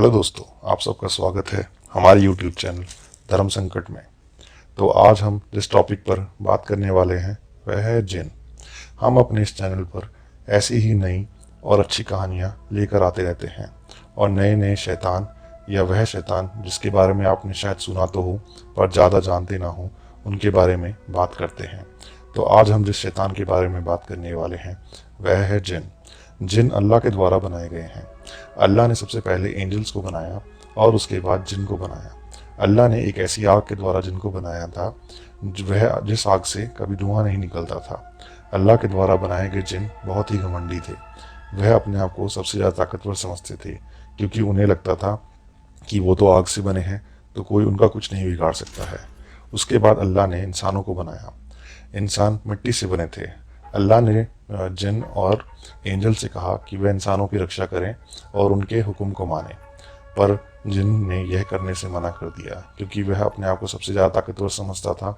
Hello दोस्तों, आप सबका स्वागत है हमारे यूट्यूब चैनल धर्म संकट में। तो आज हम जिस टॉपिक पर बात करने वाले हैं वह है जिन। हम अपने इस चैनल पर ऐसी ही नई और अच्छी कहानियाँ लेकर आते रहते हैं और नए नए शैतान या वह शैतान जिसके बारे में आपने शायद सुना तो हो पर ज़्यादा जानते ना हो, उनके बारे में बात करते हैं। तो आज हम जिस शैतान के बारे में बात करने वाले हैं वह है जिन। जिन अल्लाह के द्वारा बनाए गए हैं। अल्लाह ने सबसे पहले एंजल्स को बनाया और उसके बाद जिन को बनाया। अल्लाह ने एक ऐसी आग के द्वारा जिनको बनाया था वह जिस आग से कभी धुआं नहीं निकलता था। अल्लाह के द्वारा बनाए गए जिन बहुत ही घमंडी थे। वह अपने आप को सबसे ज़्यादा ताकतवर समझते थे क्योंकि उन्हें लगता था कि वो तो आग से बने हैं तो कोई उनका कुछ नहीं बिगाड़ सकता है। उसके बाद अल्लाह ने इंसानों को बनाया। इंसान मिट्टी से बने थे। अल्लाह ने जिन और एंजल से कहा कि वह इंसानों की रक्षा करें और उनके हुक्म को माने, पर जिन ने यह करने से मना कर दिया क्योंकि वह अपने आप को सबसे ज़्यादा ताकतवर समझता था।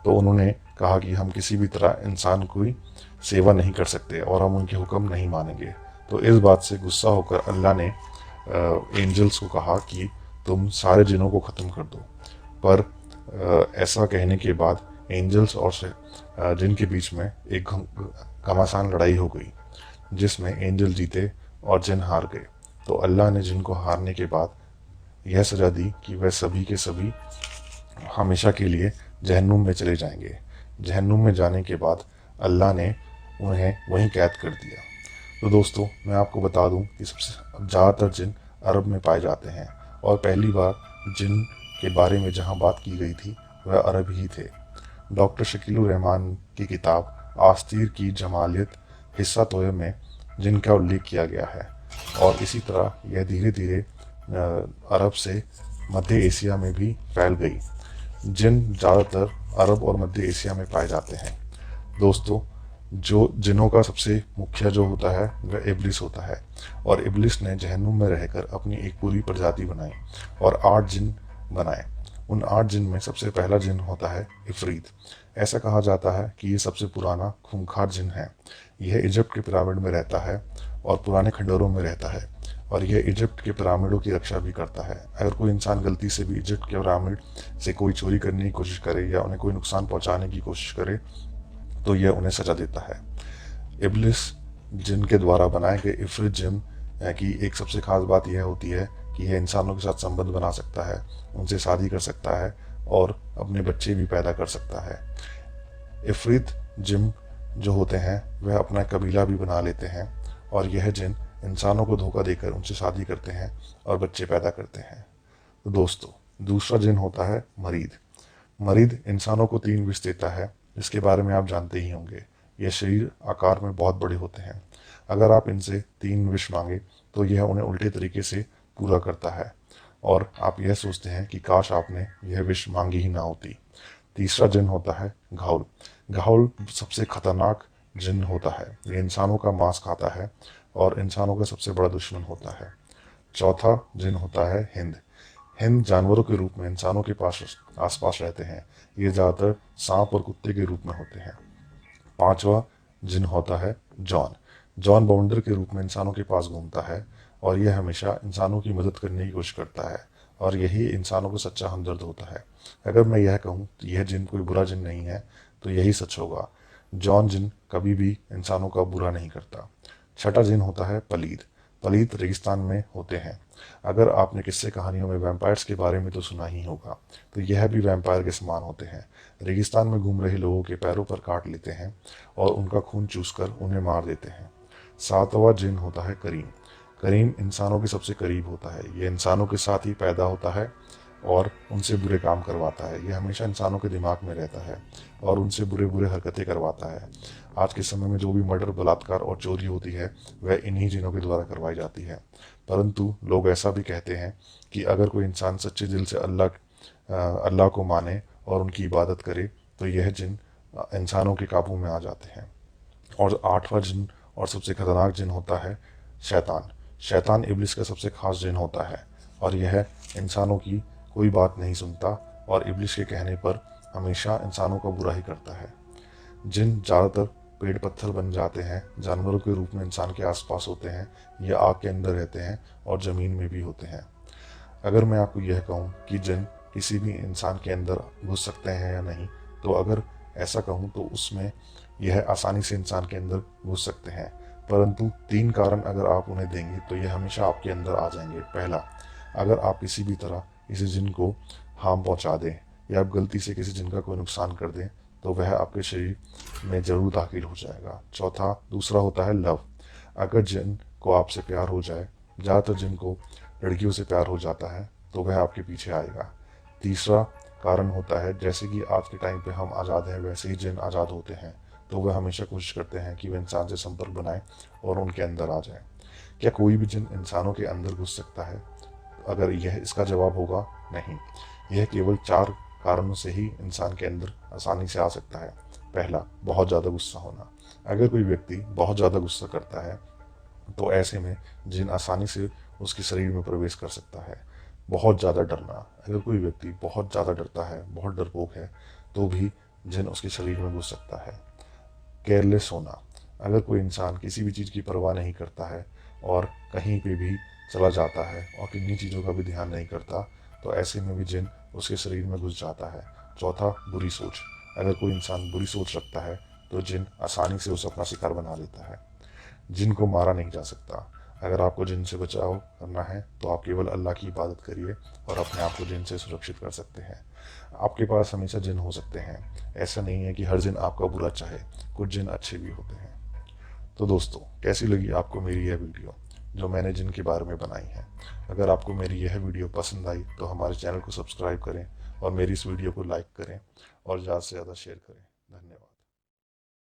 तो उन्होंने कहा कि हम किसी भी तरह इंसान की सेवा नहीं कर सकते और हम उनके हुक्म नहीं मानेंगे। तो इस बात से गुस्सा होकर अल्लाह ने एंजल्स को कहा कि तुम सारे जिनों को ख़त्म कर दो। पर ऐसा कहने के बाद एंजल्स और जिन के बीच में एक घमासान लड़ाई हो गई जिसमें एंजल जीते और जिन हार गए। तो अल्लाह ने जिन को हारने के बाद यह सजा दी कि वह सभी के सभी हमेशा के लिए जहन्नुम में चले जाएंगे। जहन्नुम में जाने के बाद अल्लाह ने उन्हें वहीं कैद कर दिया। तो दोस्तों, मैं आपको बता दूं कि सबसे ज़्यादातर जिन अरब में पाए जाते हैं और पहली बार जिन के बारे में जहां बात की गई थी वह अरब ही थे। डॉक्टर शकीलुर रहमान की किताब आस्तीर की जमालियत हिस्सा तोय में जिन का उल्लेख किया गया है और इसी तरह यह धीरे धीरे अरब से मध्य एशिया में भी फैल गई। जिन ज़्यादातर अरब और मध्य एशिया में पाए जाते हैं। दोस्तों, जो जिनों का सबसे मुखिया जो होता है वह इब्लिस होता है और इब्लिस ने जहन्नुम में रहकर अपनी एक पूरी प्रजाति बनाई और 8 जिन बनाए। उन 8 जिन में सबसे पहला जिन होता है इफरीत। ऐसा कहा जाता है कि ये सबसे पुराना खूंखार जिन है। यह इजिप्ट के पिरामिड में रहता है और पुराने खंडरों में रहता है और यह इजिप्ट के पिरामिडों की रक्षा भी करता है। अगर कोई इंसान गलती से भी इजिप्ट के पिरामिड से कोई चोरी करने की कोशिश करे या उन्हें कोई नुकसान पहुंचाने की कोशिश करे तो यह उन्हें सजा देता है। इब्लिस जिन के द्वारा बनाए गए इफरीत जिन की एक सबसे खास बात यह होती है कि यह इंसानों के साथ संबंध बना सकता है, उनसे शादी कर सकता है और अपने बच्चे भी पैदा कर सकता है। इफरीत जिन जो होते हैं वह अपना कबीला भी बना लेते हैं और यह जिन इंसानों को धोखा देकर उनसे शादी करते हैं और बच्चे पैदा करते हैं। तो दोस्तों, दूसरा जिन होता है मरीद। मरीद इंसानों को 3 विष देता है जिसके बारे में आप जानते ही होंगे। यह शरीर आकार में बहुत बड़े होते हैं। अगर आप इनसे 3 विष मांगे तो यह उन्हें उल्टे तरीके से पूरा करता है और आप यह सोचते हैं कि काश आपने यह विष मांगी ही ना होती। तीसरा जिन होता है घाउल। घाउल सबसे खतरनाक जिन होता है। ये इंसानों का मांस खाता है और इंसानों का सबसे बड़ा दुश्मन होता है। चौथा जिन होता है हिंद। हिंद जानवरों के रूप में इंसानों के पास आसपास रहते हैं। ये ज़्यादातर सांप और कुत्ते के रूप में होते हैं। पांचवा जिन होता है जॉन। जॉन बाउंडर के रूप में इंसानों के पास घूमता है और यह हमेशा इंसानों की मदद करने की कोशिश करता है और यही इंसानों को सच्चा हमदर्द होता है। अगर मैं यह कहूँ तो यह जिन कोई बुरा जिन नहीं है तो यही सच होगा। जॉन जिन कभी भी इंसानों का बुरा नहीं करता। छठा जिन होता है पलीद। पलीद रेगिस्तान में होते हैं। अगर आपने किस्से कहानियों में वैम्पायर्स के बारे में तो सुना ही होगा, तो यह भी वैम्पायर के समान होते हैं। रेगिस्तान में घूम रहे लोगों के पैरों पर काट लेते हैं और उनका खून चूसकर उन्हें मार देते हैं। सातवां जिन होता है करीम। करीम इंसानों के सबसे करीब होता है। यह इंसानों के साथ ही पैदा होता है और उनसे बुरे काम करवाता है। यह हमेशा इंसानों के दिमाग में रहता है और उनसे बुरे बुरे हरकतें करवाता है। आज के समय में जो भी मर्डर, बलात्कार और चोरी होती है वह इन्हीं जिनों के द्वारा करवाई जाती है। परंतु लोग ऐसा भी कहते हैं कि अगर कोई इंसान सच्चे दिल से अल्लाह को माने और उनकी इबादत करे तो यह जिन इंसानों के काबू में आ जाते हैं। और 8वां जिन और सबसे खतरनाक जिन होता है शैतान। शैतान इब्लिस का सबसे खास जिन होता है और यह इंसानों की कोई बात नहीं सुनता और इब्लिस के कहने पर हमेशा इंसानों का बुरा ही करता है। जिन ज़्यादातर पेड़ पत्थर बन जाते हैं, जानवरों के रूप में इंसान के आसपास होते हैं, ये आग के अंदर रहते हैं और ज़मीन में भी होते हैं। अगर मैं आपको यह कहूँ कि जिन किसी भी इंसान के अंदर घुस सकते हैं या नहीं, तो अगर ऐसा कहूँ तो उसमें यह आसानी से इंसान के अंदर घुस सकते हैं, परंतु 3 कारण अगर आप उन्हें देंगे तो यह हमेशा आपके अंदर आ जाएंगे। पहला, अगर आप किसी भी तरह किसी जिन को हार्म पहुंचा दें या आप गलती से किसी जिन का कोई नुकसान कर दें तो वह आपके शरीर में जरूर दाखिल हो जाएगा। चौथा, दूसरा होता है लव। अगर जिन को आपसे प्यार हो जाए, ज़्यादातर जिनको लड़कियों से प्यार हो जाता है, तो वह आपके पीछे आएगा। तीसरा कारण होता है, जैसे कि आज के टाइम पे हम आज़ाद हैं वैसे ही जिन आज़ाद होते हैं, तो वह हमेशा कोशिश करते हैं कि वह इंसान से संपर्क बनाए और उनके अंदर आ जाए। क्या कोई भी जिन इंसानों के अंदर घुस सकता है? अगर यह इसका जवाब होगा नहीं। यह केवल 4 कारणों से ही इंसान के अंदर आसानी से आ सकता है। पहला, बहुत ज़्यादा गुस्सा होना। अगर कोई व्यक्ति बहुत ज़्यादा गुस्सा करता है तो ऐसे में जिन आसानी से उसके शरीर में प्रवेश कर सकता है। बहुत ज़्यादा डरना। अगर कोई व्यक्ति बहुत ज़्यादा डरता है, बहुत डरपोक है, तो भी जिन उसके शरीर में घुस सकता है। केयरलेस होना। अगर कोई इंसान किसी भी चीज़ की परवाह नहीं करता है और कहीं पे भी चला जाता है और किन्हीं चीज़ों का भी ध्यान नहीं करता, तो ऐसे में भी जिन उसके शरीर में घुस जाता है। चौथा, बुरी सोच। अगर कोई इंसान बुरी सोच रखता है तो जिन आसानी से उसे अपना शिकार बना लेता है। जिन को मारा नहीं जा सकता। अगर आपको जिन से बचाव करना है तो आप केवल अल्लाह की इबादत करिए और अपने आप को जिन से सुरक्षित कर सकते हैं। आपके पास हमेशा जिन हो सकते हैं। ऐसा नहीं है कि हर जिन आपका बुरा चाहे, कुछ जिन अच्छे भी होते हैं। तो दोस्तों, कैसी लगी आपको मेरी यह वीडियो जो मैंने जिन के बारे में बनाई है? अगर आपको मेरी यह वीडियो पसंद आई तो हमारे चैनल को सब्सक्राइब करें और मेरी इस वीडियो को लाइक करें और ज़्यादा से ज़्यादा शेयर करें। धन्यवाद।